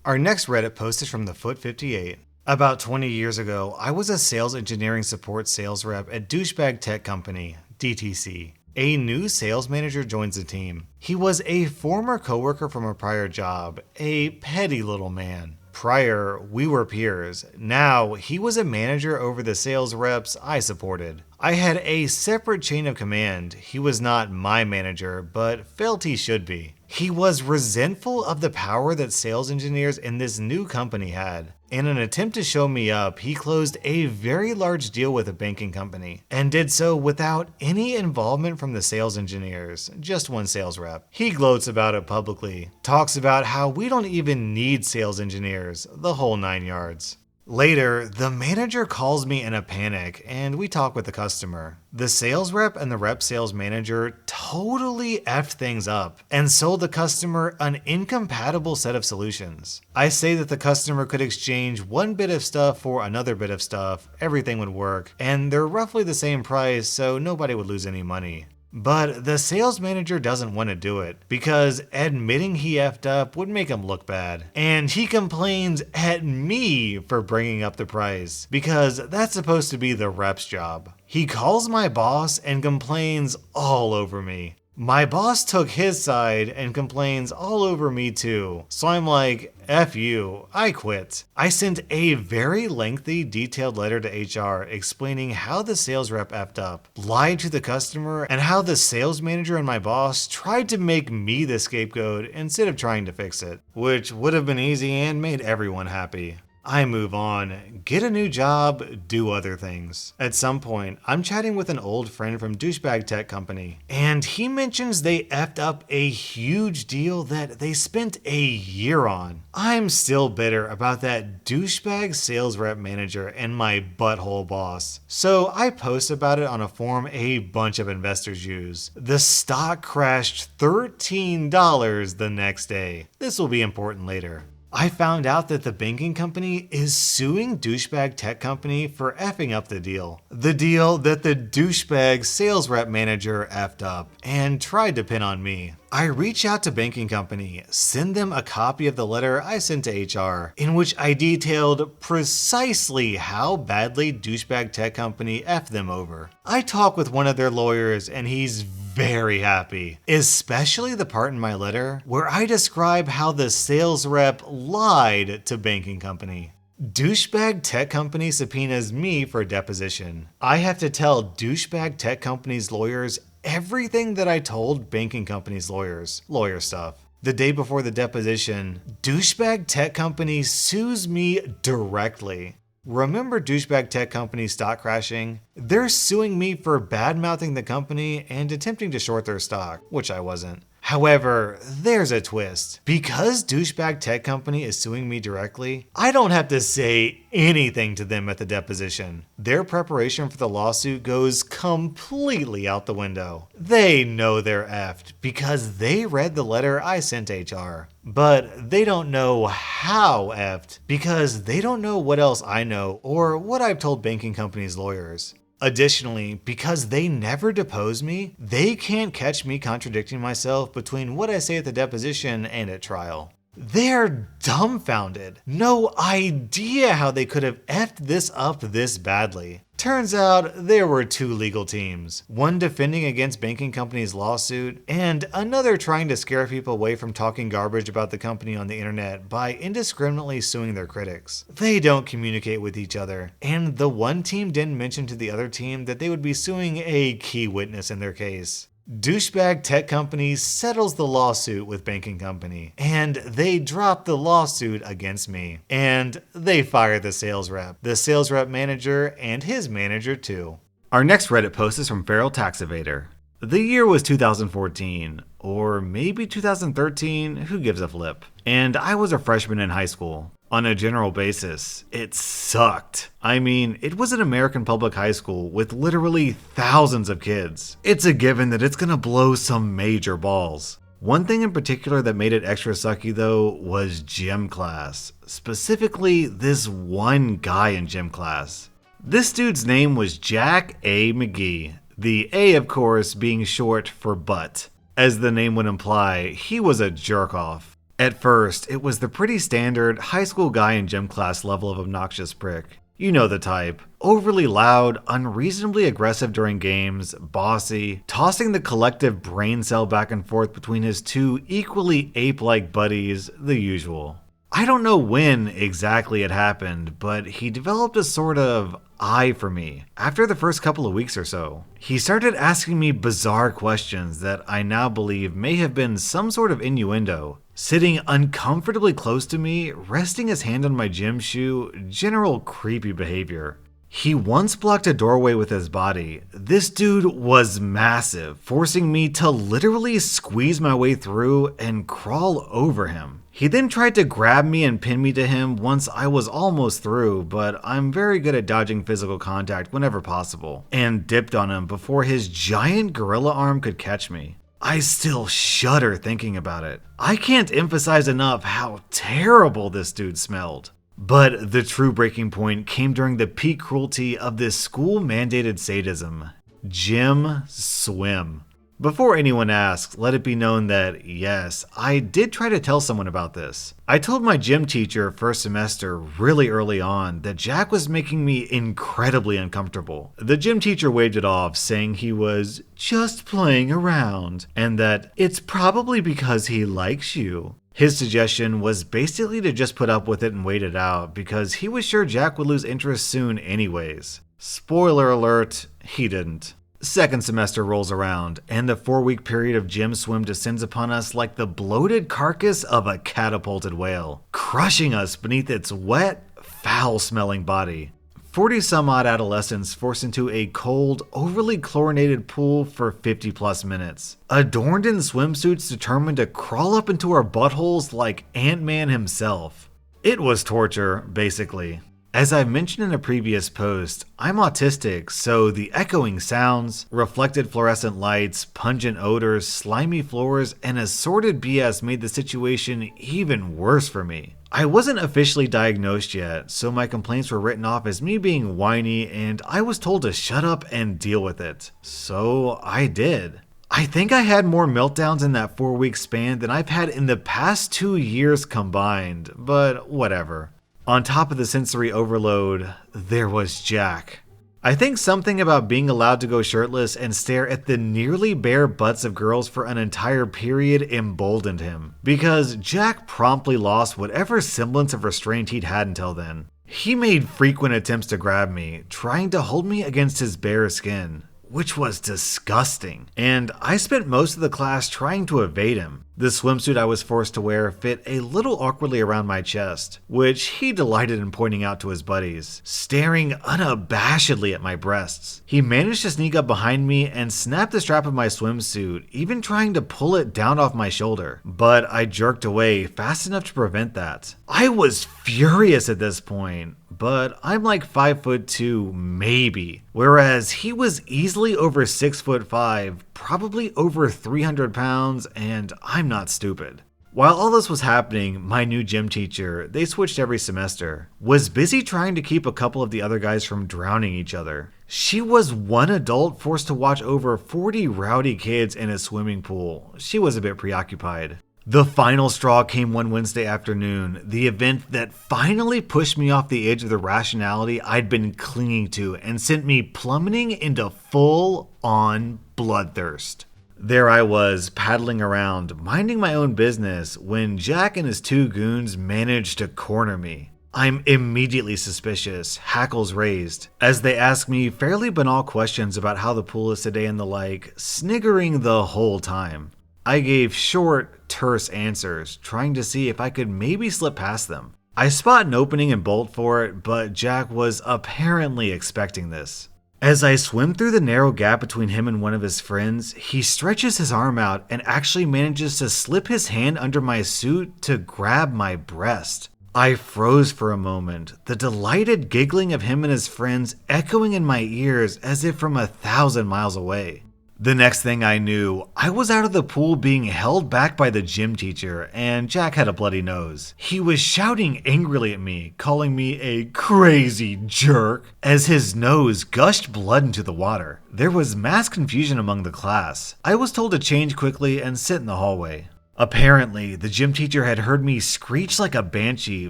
Our next Reddit post is from the Foot 58. About 20 years ago, I was a sales engineering support sales rep at Douchebag Tech Company, DTC. A new sales manager joins the team. He was a former coworker from a prior job, a petty little man. Prior, we were peers. Now, he was a manager over the sales reps I supported. I had a separate chain of command. He was not my manager, but felt he should be. He was resentful of the power that sales engineers in this new company had. In an attempt to show me up, he closed a very large deal with a banking company, and did so without any involvement from the sales engineers, just one sales rep. He gloats about it publicly, talks about how we don't even need sales engineers, the whole 9 yards. Later, the manager calls me in a panic and we talk with the customer. The sales rep and the rep sales manager totally effed things up and sold the customer an incompatible set of solutions. I say that the customer could exchange one bit of stuff for another bit of stuff, everything would work, and they're roughly the same price so nobody would lose any money. But the sales manager doesn't want to do it because admitting he effed up would make him look bad. And he complains at me for bringing up the price because that's supposed to be the rep's job. He calls my boss and complains all over me. My boss took his side and complains all over me too. So I'm like, F you, I quit. I sent a very lengthy, detailed letter to HR explaining how the sales rep effed up, lied to the customer, and how the sales manager and my boss tried to make me the scapegoat instead of trying to fix it, which would have been easy and made everyone happy. I move on, get a new job, do other things. At some point, I'm chatting with an old friend from Douchebag Tech Company, and he mentions they effed up a huge deal that they spent a year on. I'm still bitter about that douchebag sales rep manager and my butthole boss. So I post about it on a forum a bunch of investors use. The stock crashed $13 the next day. This will be important later. I found out that the banking company is suing Douchebag Tech Company for effing up the deal. The deal that the douchebag sales rep manager effed up and tried to pin on me. I reach out to banking company, send them a copy of the letter I sent to HR, in which I detailed precisely how badly Douchebag Tech Company effed them over. I talk with one of their lawyers and he's very happy, especially the part in my letter where I describe how the sales rep lied to banking company. Douchebag Tech Company subpoenas me for a deposition. I have to tell Douchebag Tech Company's lawyers everything that I told banking company's lawyers, lawyer stuff. The day before the deposition, Douchebag Tech Company sues me directly. Remember Douchebag Tech Company stock crashing? They're suing me for bad-mouthing the company and attempting to short their stock, which I wasn't. However, there's a twist. Because Douchebag Tech Company is suing me directly, I don't have to say anything to them at the deposition. Their preparation for the lawsuit goes completely out the window. They know they're effed because they read the letter I sent HR. But they don't know how effed because they don't know what else I know or what I've told banking companies' lawyers. Additionally, because they never depose me, they can't catch me contradicting myself between what I say at the deposition and at trial. They're dumbfounded. No idea how they could have effed this up this badly. Turns out there were two legal teams, one defending against banking company's lawsuit and another trying to scare people away from talking garbage about the company on the internet by indiscriminately suing their critics. They don't communicate with each other, and the one team didn't mention to the other team that they would be suing a key witness in their case. Douchebag Tech Company settles the lawsuit with banking company, and they drop the lawsuit against me. And they fire the sales rep manager, and his manager too. Our next Reddit post is from Feral Tax Evader. The year was 2014, or maybe 2013, who gives a flip? And I was a freshman in high school. On a general basis, it sucked. I mean, it was an American public high school with literally thousands of kids. It's a given that it's gonna blow some major balls. One thing in particular that made it extra sucky though was gym class. Specifically, this one guy in gym class. This dude's name was Jack A. McGee. The A, of course, being short for butt. As the name would imply, he was a jerk-off. At first, it was the pretty standard high school guy in gym class level of obnoxious prick. You know the type. Overly loud, unreasonably aggressive during games, bossy, tossing the collective brain cell back and forth between his two equally ape-like buddies, the usual. I don't know when exactly it happened, but he developed a sort of eye for me after the first couple of weeks or so. He started asking me bizarre questions that I now believe may have been some sort of innuendo. Sitting uncomfortably close to me, resting his hand on my gym shoe, general creepy behavior. He once blocked a doorway with his body. This dude was massive, forcing me to literally squeeze my way through and crawl over him. He then tried to grab me and pin me to him once I was almost through, but I'm very good at dodging physical contact whenever possible, and dipped on him before his giant gorilla arm could catch me. I still shudder thinking about it. I can't emphasize enough how terrible this dude smelled. But the true breaking point came during the peak cruelty of this school-mandated sadism. Gym swim. Before anyone asks, let it be known that, yes, I did try to tell someone about this. I told my gym teacher first semester really early on that Jack was making me incredibly uncomfortable. The gym teacher waved it off, saying he was just playing around, and that it's probably because he likes you. His suggestion was basically to just put up with it and wait it out, because he was sure Jack would lose interest soon anyways. Spoiler alert, he didn't. Second semester rolls around, and the 4-week period of gym swim descends upon us like the bloated carcass of a catapulted whale, crushing us beneath its wet, foul-smelling body. 40-some-odd adolescents forced into a cold, overly chlorinated pool for 50-plus minutes, adorned in swimsuits determined to crawl up into our buttholes like Ant-Man himself. It was torture, basically. As I've mentioned in a previous post, I'm autistic, so the echoing sounds, reflected fluorescent lights, pungent odors, slimy floors, and assorted BS made the situation even worse for me. I wasn't officially diagnosed yet, so my complaints were written off as me being whiny, and I was told to shut up and deal with it. So I did. I think I had more meltdowns in that 4-week span than I've had in the past 2 years combined, but whatever. On top of the sensory overload, there was Jack. I think something about being allowed to go shirtless and stare at the nearly bare butts of girls for an entire period emboldened him, because Jack promptly lost whatever semblance of restraint he'd had until then. He made frequent attempts to grab me, trying to hold me against his bare skin, which was disgusting, and I spent most of the class trying to evade him. The swimsuit I was forced to wear fit a little awkwardly around my chest, which he delighted in pointing out to his buddies, staring unabashedly at my breasts. He managed to sneak up behind me and snap the strap of my swimsuit, even trying to pull it down off my shoulder, but I jerked away fast enough to prevent that. I was furious at this point, but I'm like 5'2", maybe, whereas he was easily over 6'5", probably over 300 pounds, and I'm not stupid. While all this was happening, my new gym teacher, they switched every semester, was busy trying to keep a couple of the other guys from drowning each other. She was one adult forced to watch over 40 rowdy kids in a swimming pool. She was a bit preoccupied. The final straw came one Wednesday afternoon, the event that finally pushed me off the edge of the rationality I'd been clinging to and sent me plummeting into full-on bloodthirst. There I was, paddling around, minding my own business, when Jack and his two goons managed to corner me. I'm immediately suspicious, hackles raised, as they ask me fairly banal questions about how the pool is today and the like, sniggering the whole time. I gave short, terse answers, trying to see if I could maybe slip past them. I spot an opening and bolt for it, but Jack was apparently expecting this. As I swim through the narrow gap between him and one of his friends, he stretches his arm out and actually manages to slip his hand under my suit to grab my breast. I froze for a moment, the delighted giggling of him and his friends echoing in my ears as if from 1,000 miles away. The next thing I knew, I was out of the pool being held back by the gym teacher, and Jack had a bloody nose. He was shouting angrily at me, calling me a crazy jerk, as his nose gushed blood into the water. There was mass confusion among the class. I was told to change quickly and sit in the hallway. Apparently, the gym teacher had heard me screech like a banshee,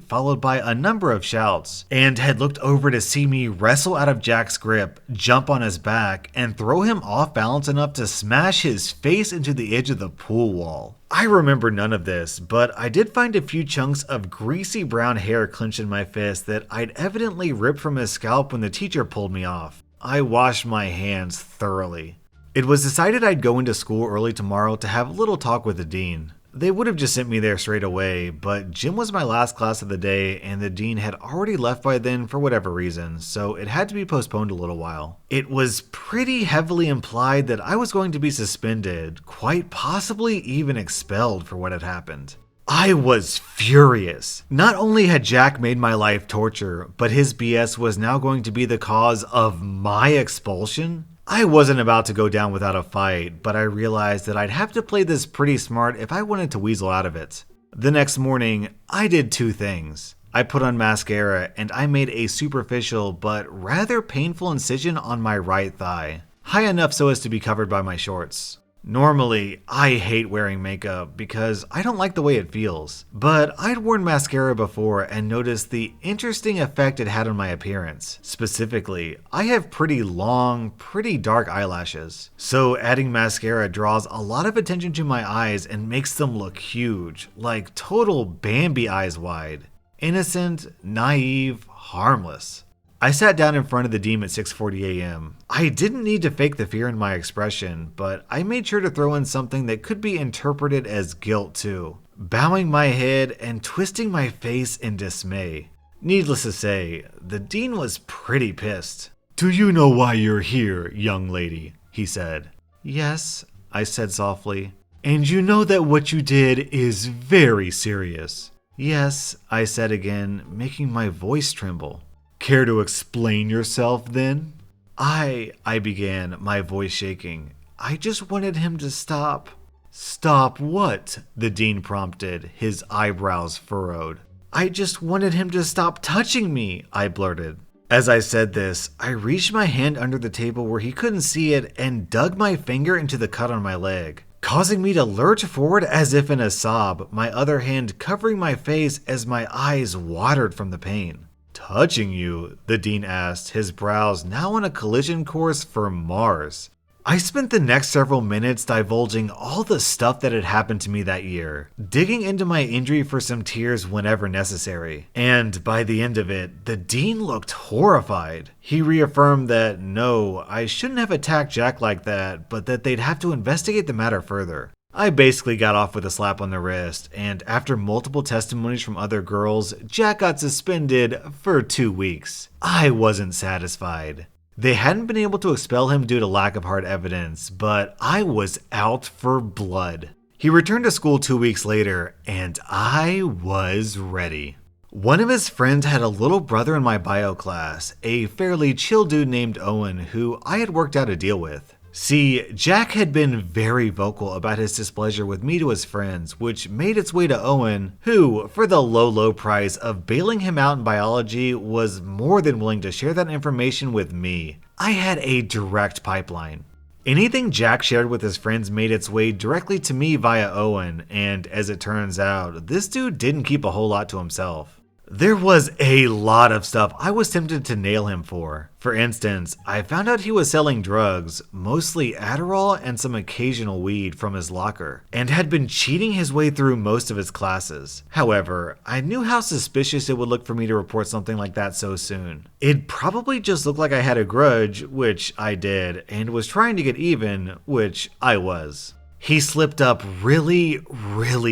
followed by a number of shouts, and had looked over to see me wrestle out of Jack's grip, jump on his back, and throw him off balance enough to smash his face into the edge of the pool wall. I remember none of this, but I did find a few chunks of greasy brown hair clenched in my fist that I'd evidently ripped from his scalp when the teacher pulled me off. I washed my hands thoroughly. It was decided I'd go into school early tomorrow to have a little talk with the dean. They would have just sent me there straight away, but gym was my last class of the day and the dean had already left by then for whatever reason, so it had to be postponed a little while. It was pretty heavily implied that I was going to be suspended, quite possibly even expelled for what had happened. I was furious. Not only had Jack made my life torture, but his BS was now going to be the cause of my expulsion? I wasn't about to go down without a fight, but I realized that I'd have to play this pretty smart if I wanted to weasel out of it. The next morning, I did two things. I put on mascara and I made a superficial but rather painful incision on my right thigh, high enough so as to be covered by my shorts. Normally, I hate wearing makeup because I don't like the way it feels, but I'd worn mascara before and noticed the interesting effect it had on my appearance. Specifically, I have pretty long, pretty dark eyelashes, so adding mascara draws a lot of attention to my eyes and makes them look huge, like total Bambi eyes wide. Innocent, naive, harmless. I sat down in front of the dean at 6:40 a.m. I didn't need to fake the fear in my expression, but I made sure to throw in something that could be interpreted as guilt too, bowing my head and twisting my face in dismay. Needless to say, the dean was pretty pissed. "Do you know why you're here, young lady?" he said. "Yes," I said softly. "And you know that what you did is very serious?" "Yes," I said again, making my voice tremble. "Care to explain yourself then?" I began, my voice shaking. "I just wanted him to stop." "Stop what?" the dean prompted, his eyebrows furrowed. "I just wanted him to stop touching me," I blurted. As I said this, I reached my hand under the table where he couldn't see it and dug my finger into the cut on my leg, causing me to lurch forward as if in a sob, my other hand covering my face as my eyes watered from the pain. "Touching you?" the dean asked, his brows now on a collision course for Mars. I spent the next several minutes divulging all the stuff that had happened to me that year, digging into my injury for some tears whenever necessary. And by the end of it, the dean looked horrified. He reaffirmed that no, I shouldn't have attacked Jack like that, but that they'd have to investigate the matter further. I basically got off with a slap on the wrist, and after multiple testimonies from other girls, Jack got suspended for 2 weeks. I wasn't satisfied. They hadn't been able to expel him due to lack of hard evidence, but I was out for blood. He returned to school 2 weeks later, and I was ready. One of his friends had a little brother in my bio class, a fairly chill dude named Owen, who I had worked out a deal with. See, Jack had been very vocal about his displeasure with me to his friends, which made its way to Owen, who, for the low price of bailing him out in biology, was more than willing to share that information with me. I had a direct pipeline. Anything Jack shared with his friends made its way directly to me via Owen, and as it turns out, this dude didn't keep a whole lot to himself. There was a lot of stuff I was tempted to nail him for. For instance, I found out he was selling drugs, mostly Adderall and some occasional weed, from his locker, and had been cheating his way through most of his classes. However, I knew how suspicious it would look for me to report something like that so soon. It'd probably just look like I had a grudge, which I did, and was trying to get even, which I was. He slipped up really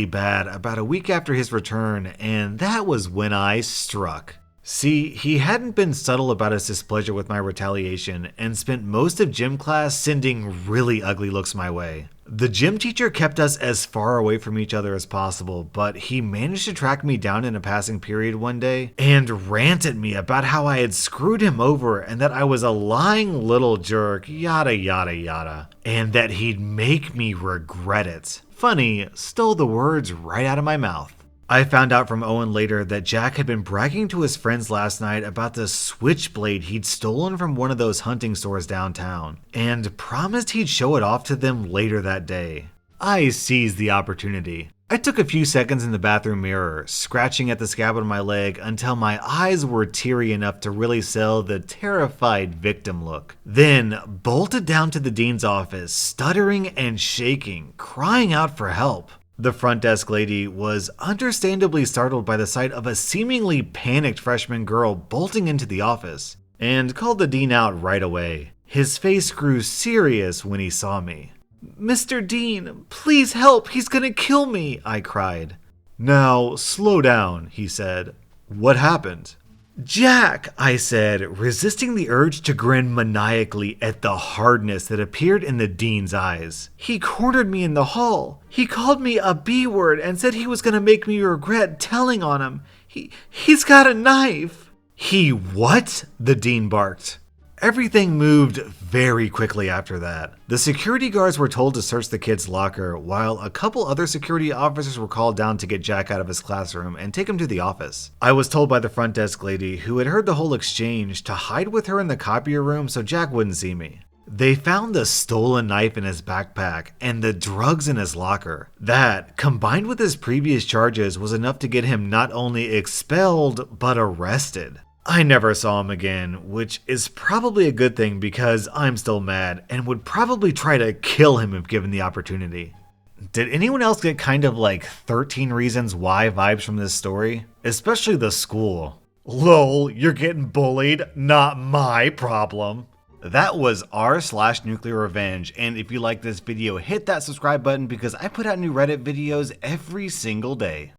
bad about a week after his return, and that was when I struck. See, he hadn't been subtle about his displeasure with my retaliation and spent most of gym class sending really ugly looks my way. The gym teacher kept us as far away from each other as possible, but he managed to track me down in a passing period one day and rant at me about how I had screwed him over and that I was a lying little jerk, yada yada, and that he'd make me regret it. Funny, stole the words right out of my mouth. I found out from Owen later that Jack had been bragging to his friends last night about the switchblade he'd stolen from one of those hunting stores downtown, and promised he'd show it off to them later that day. I seized the opportunity. I took a few seconds in the bathroom mirror, scratching at the scab on my leg until my eyes were teary enough to really sell the terrified victim look. Then bolted down to the dean's office, stuttering and shaking, crying out for help. The front desk lady was understandably startled by the sight of a seemingly panicked freshman girl bolting into the office, and called the dean out right away. His face grew serious when he saw me. "Mr. Dean, please help, he's gonna kill me," I cried. "Now, slow down," he said. "What happened?" "Jack," I said, resisting the urge to grin maniacally at the hardness that appeared in the dean's eyes. "He cornered me in the hall. He called me a B-word and said he was gonna make me regret telling on him. He's got a knife." "He what?" the dean barked. Everything moved very quickly after that. The security guards were told to search the kid's locker, while a couple other security officers were called down to get Jack out of his classroom and take him to the office. I was told by the front desk lady, who had heard the whole exchange, to hide with her in the copier room so Jack wouldn't see me. They found the stolen knife in his backpack and the drugs in his locker. That, combined with his previous charges, was enough to get him not only expelled, but arrested. I never saw him again, which is probably a good thing because I'm still mad and would probably try to kill him if given the opportunity. Did anyone else get kind of like 13 Reasons Why vibes from this story? Especially the school. "Lol, you're getting bullied, not my problem." That was rSlash Nuclearrevenge, and if you like this video, hit that subscribe button because I put out new Reddit videos every single day.